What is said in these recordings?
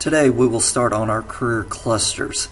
Today we will start on our career clusters.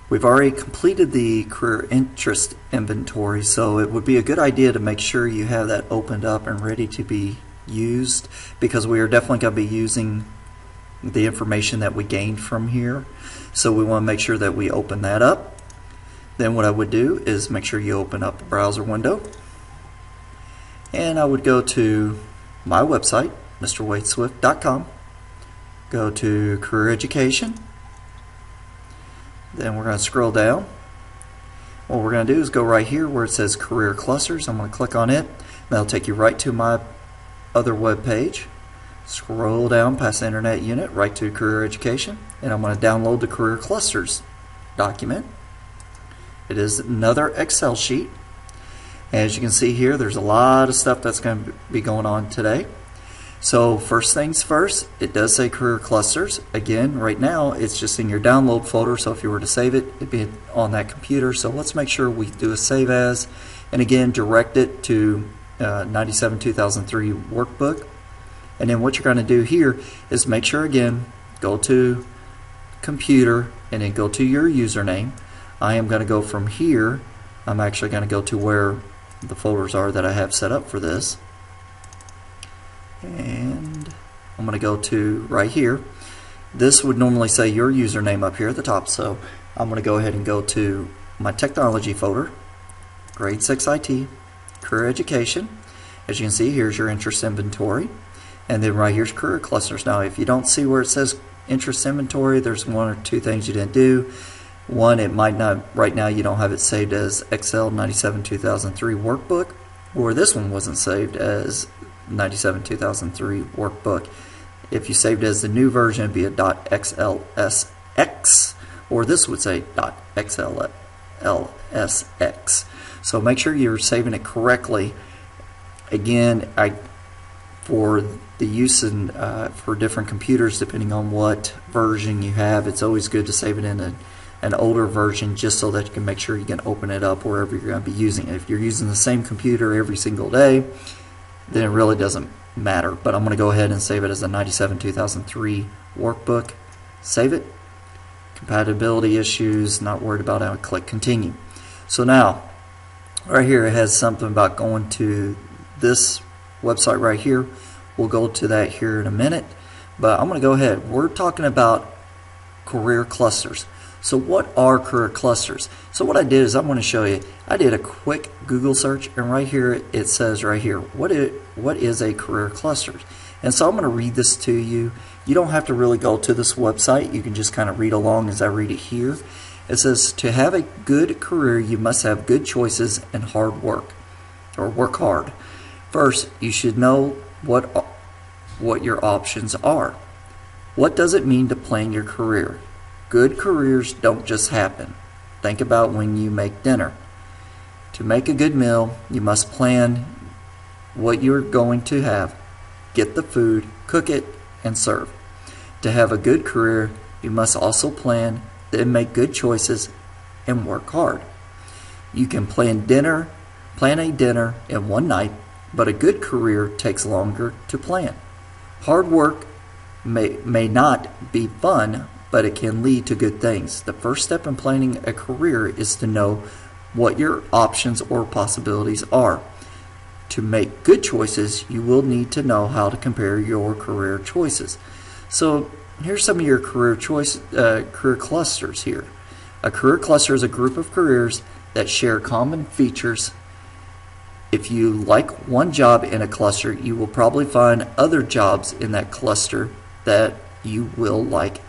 We've already completed the career interest inventory, so it would be a good idea to make sure you have that opened up and ready to be used, because we are definitely going to be using the information that we gained from here. So we want to make sure that we open that up. Then what I would do is make sure you open up the browser window, and I would go to my website, mrwadeswift.com. Go to Career Education. Then we're going to scroll down. What we're going to do is go right here where it says Career Clusters. I'm going to click on it. That'll take you right to my other web page. Scroll down past the Internet Unit right to Career Education, and I'm going to download the Career Clusters document. It is another Excel sheet. As you can see here, there's a lot of stuff that's going to be going on today. So first things first, it does say Career Clusters. Again, right now it's just in your download folder, so if you were to save it, it'd be on that computer. So let's make sure we do a save as, and again direct it to 97-2003 workbook. And then what you're going to do here is make sure, again, go to computer and then go to your username. I am going to go from here. I'm actually going to go to where the folders are that I have set up for this. And I'm going to go to right here. This would normally say your username up here at the top, so I'm going to go ahead and go to my technology folder, grade 6 IT, career education. As you can see, here's your interest inventory, and then right here's career clusters. Now if you don't see where it says interest inventory, there's one or two things you didn't do. One, it might not, right now you don't have it saved as Excel 97-2003 workbook, or this one wasn't saved as 97-2003 workbook. If you saved it as the new version, it'd be a .xlsx, or this would say .xlsx. So make sure you're saving it correctly. Again, for the use in, for different computers, depending on what version you have, it's always good to save it in an older version, just so that you can make sure you can open it up wherever you're going to be using it. If you're using the same computer every single day, then it really doesn't matter. But I'm going to go ahead and save it as a 97-2003 workbook. Save it. Compatibility issues, not worried about it. I'll click continue. So now, right here it has something about going to this website right here. We'll go to that here in a minute. But I'm going to go ahead. We're talking about career clusters. So what are career clusters? So what I did is I'm going to show you. I did a quick Google search, and right here it says right here, what is a career cluster? And so I'm going to read this to you. You don't have to really go to this website. You can just kind of read along as I read it here. It says, to have a good career, you must have good choices and hard work, or work hard. First, you should know what your options are. What does it mean to plan your career? Good careers don't just happen. Think about when you make dinner. To make a good meal, you must plan what you're going to have, get the food, cook it, and serve. To have a good career, you must also plan, then make good choices, and work hard. You can plan a dinner in one night, but a good career takes longer to plan. Hard work may not be fun, but it can lead to good things. The first step in planning a career is to know what your options or possibilities are. To make good choices, you will need to know how to compare your career choices. So here's some of your career clusters here. A career cluster is a group of careers that share common features. If you like one job in a cluster, you will probably find other jobs in that cluster that you will like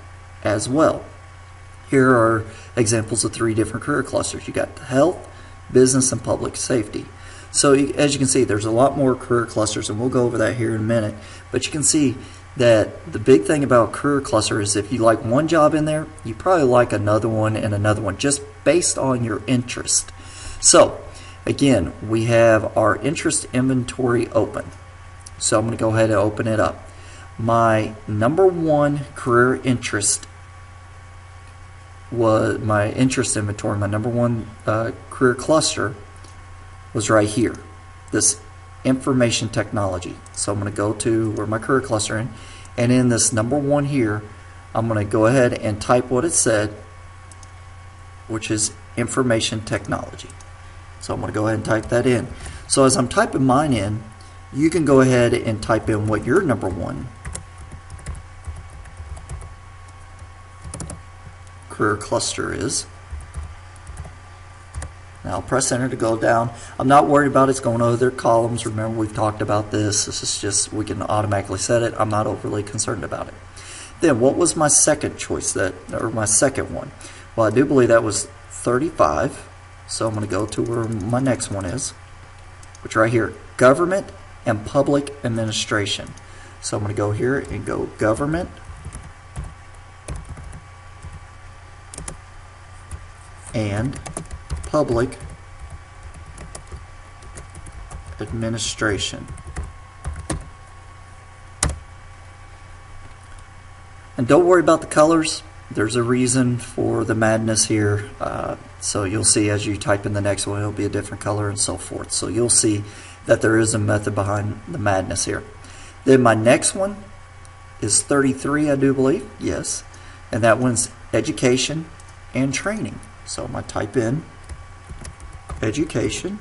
as well. Here are examples of 3 different career clusters. You got health, business, and public safety. So as you can see, there's a lot more career clusters, and we'll go over that here in a minute. But you can see that the big thing about career cluster is if you like one job in there, you probably like another one and another one, just based on your interest. So again, we have our interest inventory open. So I'm going to go ahead and open it up. My number one career interest was my interest inventory. My number one career cluster was right here, this information technology. So I'm going to go to where my career cluster in, and in this number one here, I'm going to go ahead and type what it said, which is information technology. So I'm going to go ahead and type that in. So as I'm typing mine in, you can go ahead and type in what your number one career cluster is. Now I'll press enter to go down. I'm not worried about it's going over their columns. Remember, we've talked about this. This is just, we can automatically set it. I'm not overly concerned about it. Then what was my second choice, or my second one? Well, I do believe that was 35. So I'm going to go to where my next one is, which right here, government and public administration. So I'm going to go here and go government and public administration. And don't worry about the colors. There's a reason for the madness here. So you'll see as you type in the next one, it'll be a different color and so forth. So you'll see that there is a method behind the madness here. Then my next one is 33, I do believe. Yes. And that one's education and training. So I'm going to type in education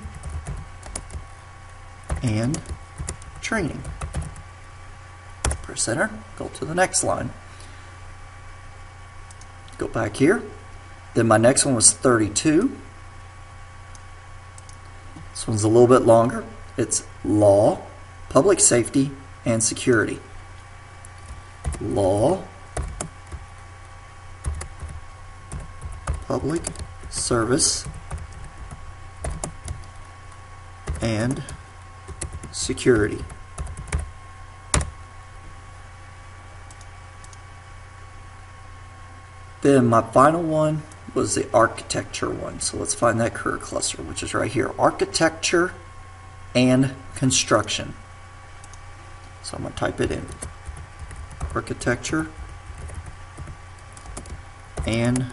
and training. Press enter, go to the next line. Go back here. Then my next one was 32. This one's a little bit longer. It's law, public safety, and security. Law, public service, and security. Then my final one was the architecture one. So let's find that career cluster, which is right here. Architecture and construction. So I'm going to type it in. Architecture and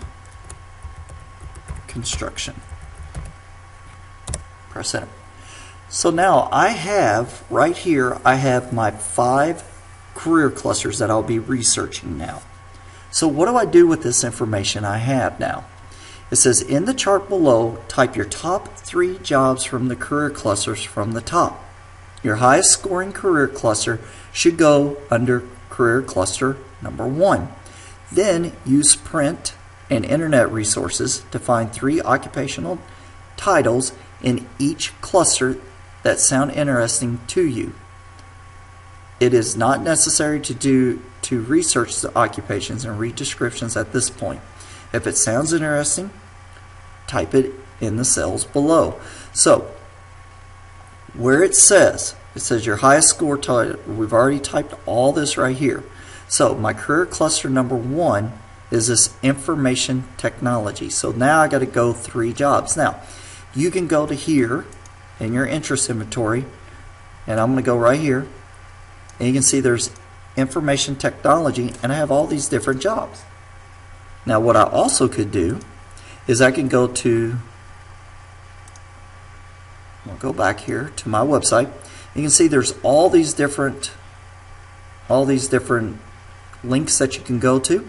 construction. Press enter. So now I have, right here, I have my 5 career clusters that I'll be researching now. So what do I do with this information I have now? It says in the chart below, type your top 3 jobs from the career clusters from the top. Your highest scoring career cluster should go under career cluster number 1. Then use print and internet resources to find 3 occupational titles in each cluster that sound interesting to you. It is not necessary to research the occupations and read descriptions at this point. If it sounds interesting, type it in the cells below. So where it says your highest score title, we've already typed all this right here. So my career cluster number 1 is this information technology. So now I got to go 3 jobs. Now you can go to here in your interest inventory, and I'm going to go right here, and you can see there's information technology, and I have all these different jobs. Now what I also could do is I can go to, I'll go back here to my website. You can see there's all these different links that you can go to,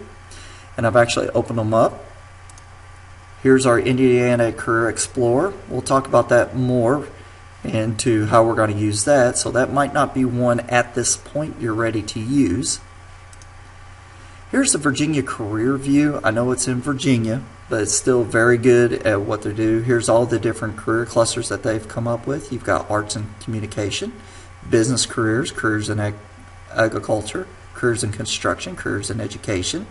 and I've actually opened them up. Here's our Indiana Career Explorer. We'll talk about that more into how we're going to use that. So that might not be one at this point you're ready to use. Here's the Virginia Career View. I know it's in Virginia, but it's still very good at what they do. Here's all the different career clusters that they've come up with. You've got arts and communication, business careers, careers in agriculture, careers in construction, careers in education,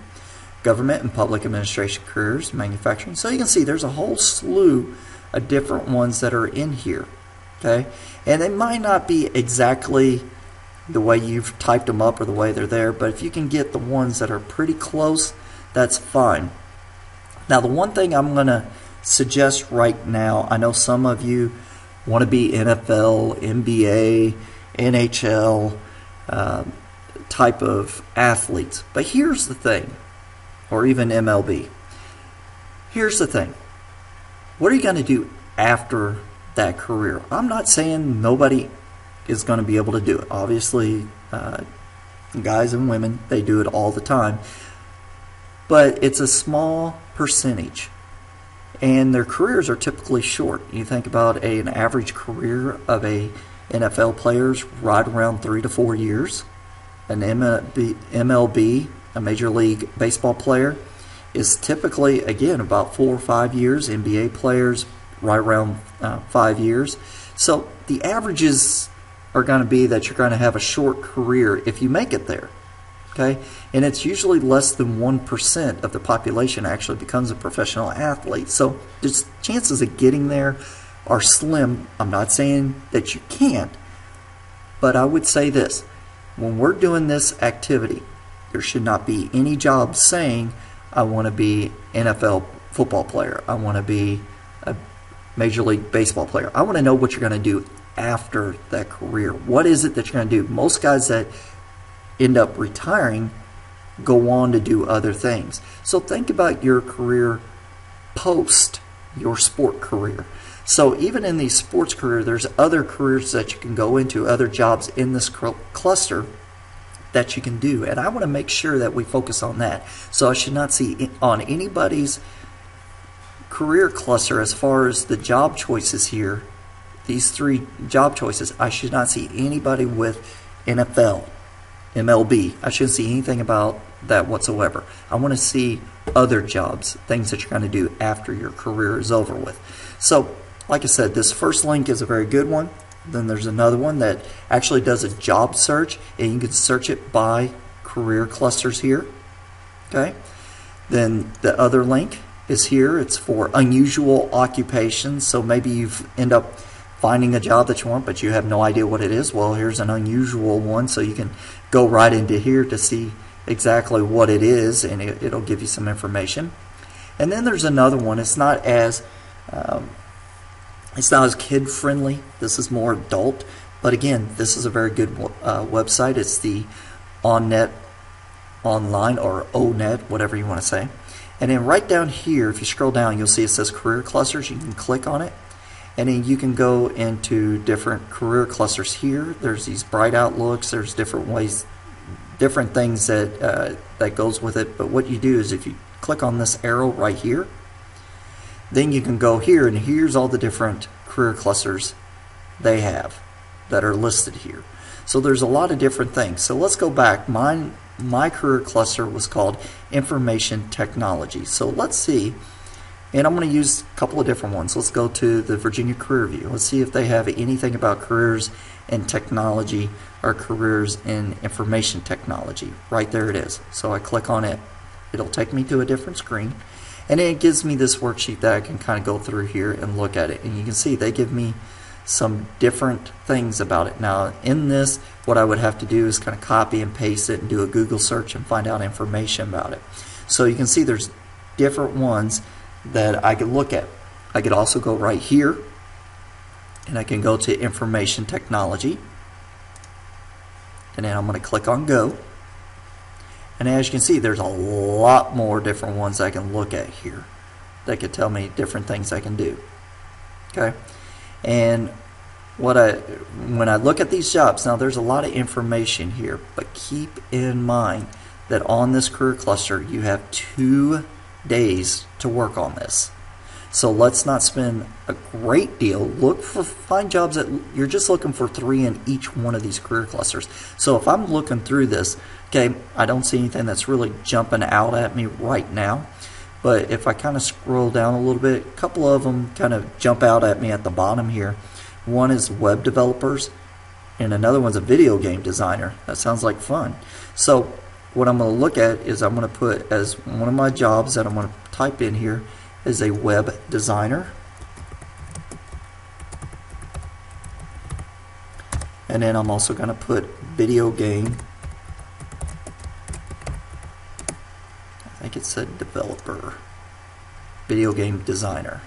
government and public administration careers, manufacturing. So you can see there's a whole slew of different ones that are in here. Okay, and they might not be exactly the way you've typed them up or the way they're there, but if you can get the ones that are pretty close, that's fine. Now the one thing I'm going to suggest right now, I know some of you want to be NFL, NBA, NHL type of athletes, but here's the thing, or even MLB. Here's the thing. What are you going to do after that career? I'm not saying nobody is going to be able to do it. Obviously, guys and women, they do it all the time. but it's a small percentage. And their careers are typically short. You think about an average career of a NFL player's right around 3 to 4 years. An MLB, a Major League Baseball player, is typically, again, about 4 or 5 years. NBA players, right around 5 years. So the averages are going to be that you're going to have a short career if you make it there. Okay? And it's usually less than 1% of the population actually becomes a professional athlete. So the chances of getting there are slim. I'm not saying that you can't, but I would say this. When we're doing this activity, there should not be any job saying, I want to be NFL football player. I want to be a Major League Baseball player. I want to know what you're going to do after that career. What is it that you're going to do? Most guys that end up retiring go on to do other things. So think about your career post your sport career. So even in the sports career, there's other careers that you can go into, other jobs in this cluster that you can do. And I want to make sure that we focus on that. So I should not see on anybody's career cluster as far as the job choices here, these 3 job choices, I should not see anybody with NFL, MLB. I shouldn't see anything about that whatsoever. I want to see other jobs, things that you're going to do after your career is over with. So, like I said, this first link is a very good one. Then there's another one that actually does a job search, and you can search it by career clusters here. Okay. Then the other link is here. It's for unusual occupations. So maybe you end up finding a job that you want, but you have no idea what it is. Well, here's an unusual one, so you can go right into here to see exactly what it is, and it'll give you some information. And then there's another one. It's not as kid friendly. This is more adult, but again, this is a very good website. It's the OnNet Online, or ONET, whatever you want to say. And then right down here, if you scroll down, you'll see it says career clusters. You can click on it, and then you can go into different career clusters here. There's these bright outlooks. There's different ways, different things that goes with it. But what you do is if you click on this arrow right here, then you can go here, and here's all the different career clusters they have that are listed here. So there's a lot of different things. So let's go back. My career cluster was called Information Technology. So let's see, and I'm going to use a couple of different ones. Let's go to the Virginia Career View. Let's see if they have anything about careers in technology or careers in information technology. Right there it is. So I click on it. It'll take me to a different screen. And it gives me this worksheet that I can kind of go through here and look at it. And you can see they give me some different things about it. Now in this, what I would have to do is kind of copy and paste it and do a Google search and find out information about it. So you can see there's different ones that I could look at. I could also go right here, and I can go to Information Technology. And then I'm going to click on Go. And as you can see, there's a lot more different ones I can look at here that could tell me different things I can do. Okay, and when I look at these jobs, now there's a lot of information here, but keep in mind that on this career cluster you have 2 days to work on this. So let's not spend a great deal. Find jobs that you're just looking for 3 in each one of these career clusters. So if I'm looking through this, okay, I don't see anything that's really jumping out at me right now. But if I kind of scroll down a little bit, a couple of them kind of jump out at me at the bottom here. One is web developers, and another one's a video game designer. That sounds like fun. So what I'm going to look at is I'm going to put as one of my jobs that I'm going to type in here is a web designer. And then I'm also going to put video game. I think it said developer. Video game designer.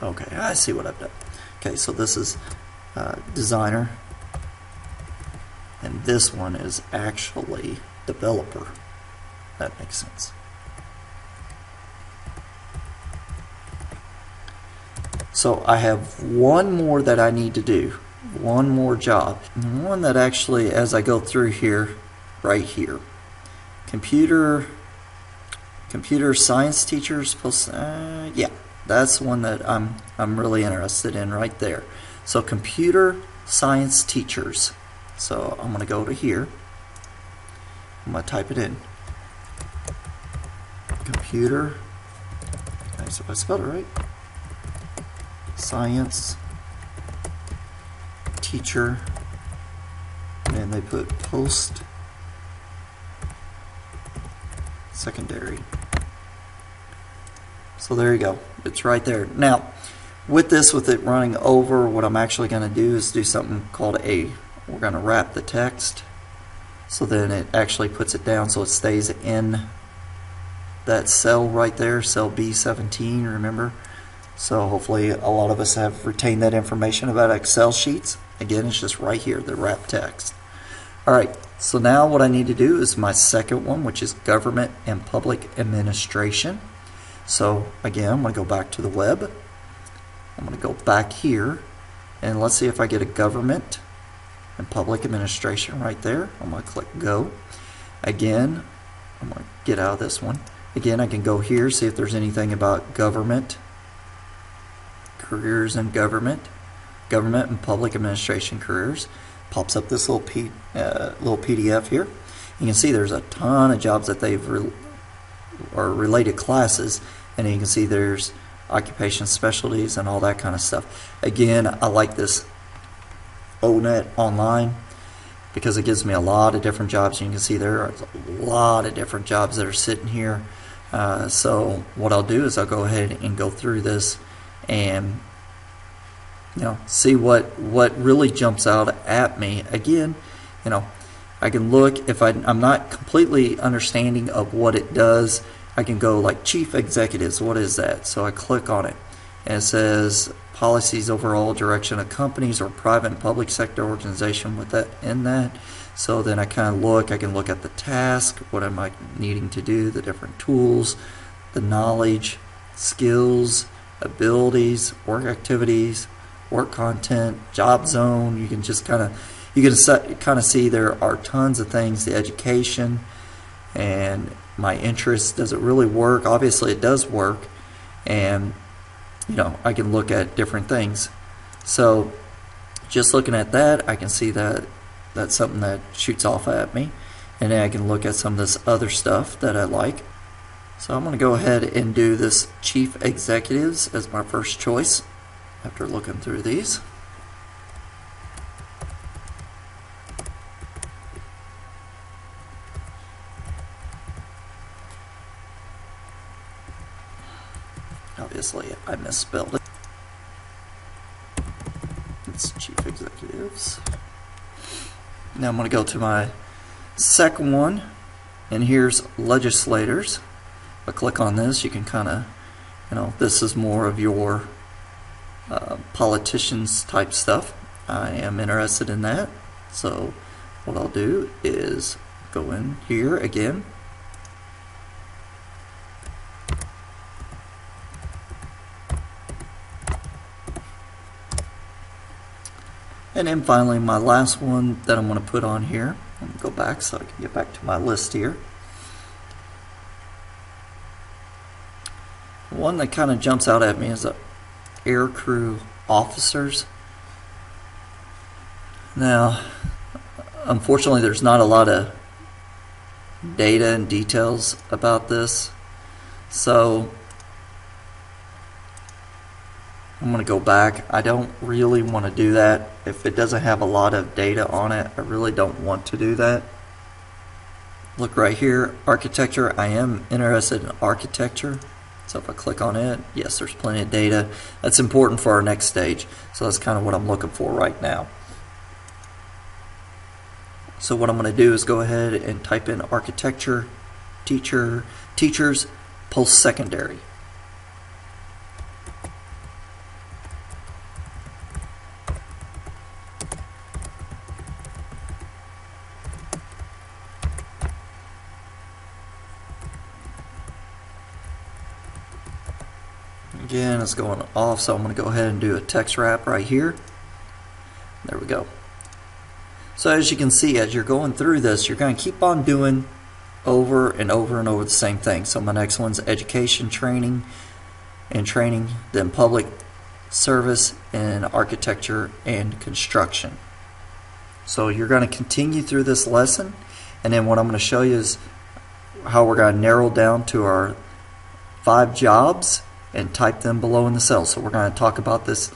Okay, I see what I've done. Okay, so this is designer, and this one is actually developer. That makes sense. So I have one more that I need to do, one more job, and one that actually, as I go through here, right here, computer Computer science teachers, yeah, that's one that I'm really interested in right there. So computer science teachers. So I'm going to go to here. I'm going to type it in. Computer, so I spelled it right. Science teacher, and then they put post secondary. So there you go. It's right there. Now, with it running over, what I'm actually going to do is do something called we're going to wrap the text. So then it actually puts it down so it stays in that cell right there, cell B17, remember? So hopefully a lot of us have retained that information about Excel sheets. Again, it's just right here, the wrap text. Alright, so now what I need to do is my second one, which is government and public administration. So again, I'm going to go back to the web. I'm going to go back here, and let's see if I get a government and public administration right there. I'm going to click go. Again, I'm going to get out of this one. Again, I can go here, see if there's anything about government, careers in government and public administration careers. Pops up this little PDF here. You can see there's a ton of jobs that they've or related classes, and you can see there's occupation specialties and all that kind of stuff. Again, I like this ONET online because it gives me a lot of different jobs. You can see there are a lot of different jobs that are sitting here. So what I'll do is I'll go ahead and go through this and see what really jumps out at me. Again, I can look, if I'm not completely understanding of what it does, I can go like chief executives. What is that? So I click on it, and it says policies, overall direction of companies or private and public sector organization with that in that. So then I kind of look, I can look at the task, what am I needing to do, the different tools, the knowledge, skills, abilities, work activities, work content, job zone. You can just kind of see there are tons of things, the education and my interest. Does it really work? Obviously it does work, and I can look at different things. So just looking at that, I can see that that's something that shoots off at me, and then I can look at some of this other stuff that I like. So I'm going to go ahead and do this chief executives as my first choice after looking through these. Obviously I misspelled it. It's chief executives. Now I'm going to go to my second one, and here's legislators. If I click on this, you can kind of, this is more of your politicians type stuff. I am interested in that. So what I'll do is go in here again. And then finally, my last one that I'm going to put on here, I'm going to go back so I can get back to my list here. One that kind of jumps out at me is the air crew officers. Now, unfortunately, there's not a lot of data and details about this, so I'm going to go back. I don't really want to do that. If it doesn't have a lot of data on it, I really don't want to do that. Look right here, architecture. I am interested in architecture. So if I click on it, yes, there's plenty of data. That's important for our next stage. So that's kind of what I'm looking for right now. So what I'm going to do is go ahead and type in architecture, teachers, post-secondary. Again, it's going off, so I'm going to go ahead and do a text wrap right here. go. So as you can see, as you're going through this, you're going to keep on doing over and over and over the same thing. So my next one's education, training, then public service, and architecture and construction. So you're going to continue through this lesson, and then what I'm going to show you is how we're going to narrow down to our 5 jobs and type them below in the cell. So we're going to talk about this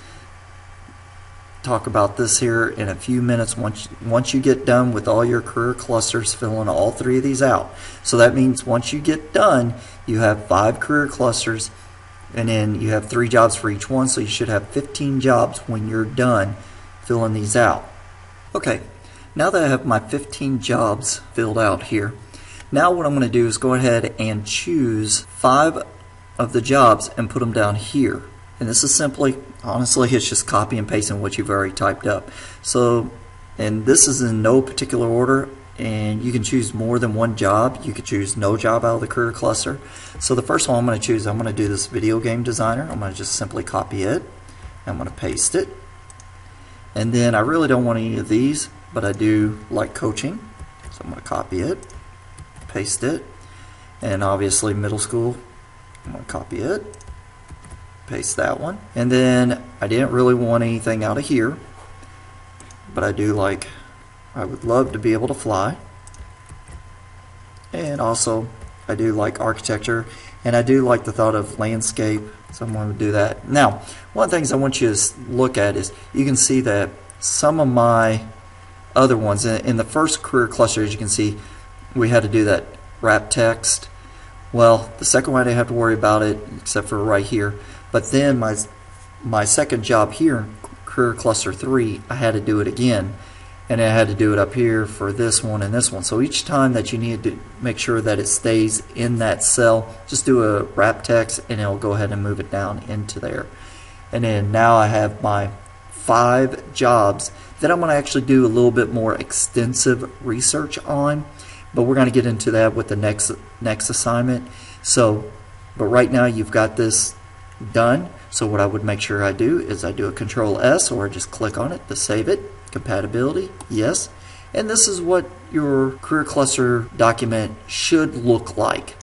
here in a few minutes once you get done with all your career clusters, filling all 3 of these out. So that means once you get done, you have 5 career clusters, and then you have 3 jobs for each one, so you should have 15 jobs when you're done filling these out. Okay, now that I have my 15 jobs filled out here, now what I'm going to do is go ahead and choose 5 of the jobs and put them down here. And this is simply, honestly, it's just copy and pasting what you've already typed up. So, and this is in no particular order, and you can choose more than one job. You could choose no job out of the career cluster. So the first one I'm going to choose, I'm going to do this video game designer. I'm going to just simply copy it. I'm going to paste it. And then I really don't want any of these, but I do like coaching. So I'm going to copy it, paste it, and obviously middle school, I'm going to copy it, paste that one. And then I didn't really want anything out of here, but I would love to be able to fly. And also I do like architecture, and I do like the thought of landscape, so I'm going to do that. Now, one of the things I want you to look at is you can see that some of my other ones in the first career cluster, as you can see, we had to do that wrap text. Well, the second one I didn't have to worry about it except for right here. But then my second job here, career cluster 3, I had to do it again, and I had to do it up here for this one and this one. So each time that you need to make sure that it stays in that cell, just do a wrap text and it'll go ahead and move it down into there. And then now I have my 5 jobs that I'm going to actually do a little bit more extensive research on, but we're going to get into that with the next assignment. So, but right now you've got this done. So what I would make sure I do is I do a Control S, or just click on it to save it. Compatibility, yes. And this is what your career cluster document should look like.